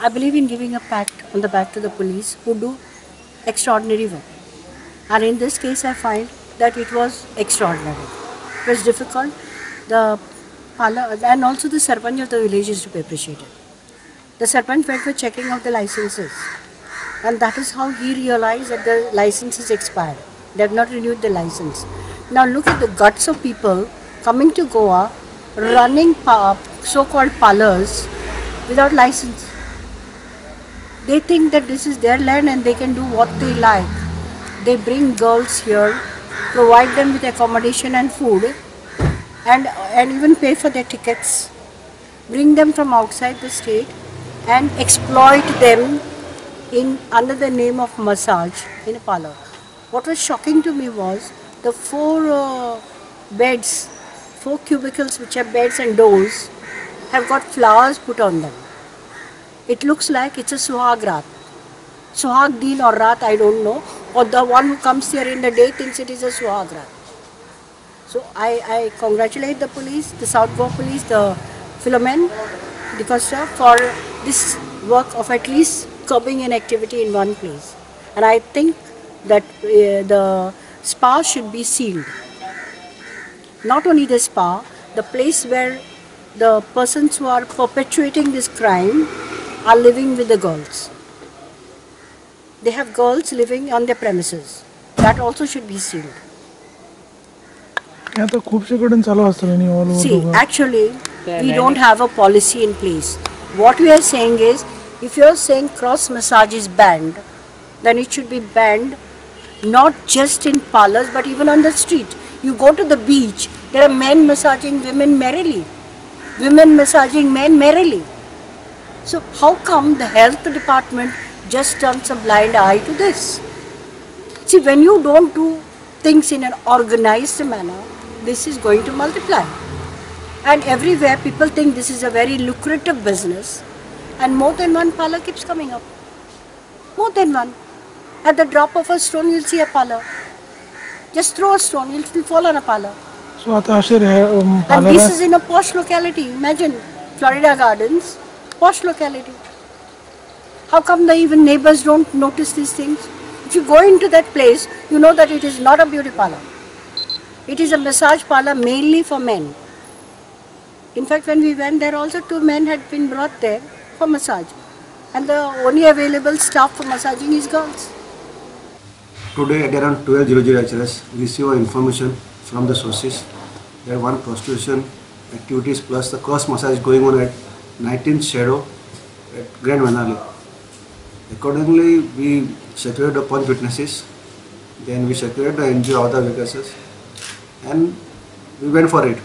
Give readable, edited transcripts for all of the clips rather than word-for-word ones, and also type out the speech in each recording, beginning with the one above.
I believe in giving a pat on the back to the police who do extraordinary work. And in this case, I find that it was extraordinary. It was difficult. The Pala and also the Sarpanch of the village is to be appreciated. The Sarpanch went for checking of the licenses, and that is how he realized that the license is expired. They have not renewed the license. Now look at the guts of people coming to Goa, running so-called parlors without license. They think that this is their land and they can do what they like. They bring girls here, provide them with accommodation and food, and even pay for their tickets. Bring them from outside the state and exploit them under the name of massage in a parlor. What was shocking to me was the four cubicles which are beds and doors have got flowers put on them. It looks like it's a Suhag Raat. Suhag Din or Raat, I don't know. Or the one who comes here in the day thinks it is a Suhag Raat. So I congratulate the police, the South Goa police, the Philomen D'Costa for this work of at least curbing an activity in one place. And I think that the spa should be sealed. Not only the spa, the place where the persons who are perpetuating this crime are living with the girls. They have girls living on their premises. That also should be sealed. See, actually, we don't have a policy in place. What we are saying is, if you are saying cross massage is banned, then it should be banned not just in parlors but even on the street. You go to the beach, there are men massaging women merrily, women massaging men merrily. So how come the health department just turns a blind eye to this? See, when you don't do things in an organized manner, this is going to multiply. And everywhere people think this is a very lucrative business, and more than one parlor keeps coming up. More than one. At the drop of a stone, you'll see a parlor. Just throw a stone, you'll fall on a parlor. So, and this is in a posh locality. Imagine Florida Gardens, posh locality. How come the even neighbors don't notice these things? If you go into that place, you know that it is not a beauty parlor. It is a massage parlor mainly for men. In fact, when we went there, also 2 men had been brought there for massage. And the only available staff for massaging is girls. Today at around 12:00 HRS, we receive information from the sources that one prostitution activities plus the cross massage going on at 19th Shadow at Grand Manali. Accordingly, we secured the punch witnesses, then we secured the NGO of the witnesses, and we went for it.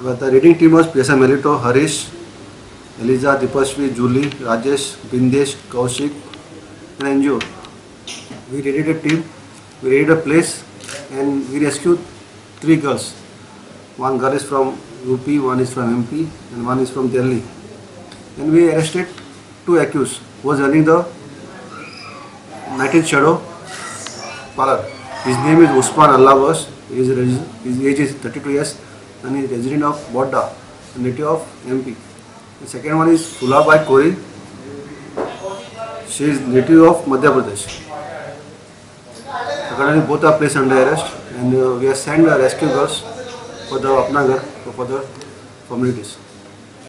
But the raiding team was Priya Melito, Harish, Eliza, Dipashvi, Julie, Rajesh, Bindesh, Kaushik, and NGO. We raided a team, we raided a place, and we rescued 3 girls. One girl is from UP, one is from MP, and one is from Delhi. And we arrested 2 accused who was running the 19th Shadow parlor. His name is Usman Allahwas. His age is 32 years and he is resident of Bodda, a native of MP. The second one is Fulabai Kori. She is native of Madhya Pradesh. Currently both are placed under arrest, and we have sent rescue girls for the Apna Ghar for further formalities.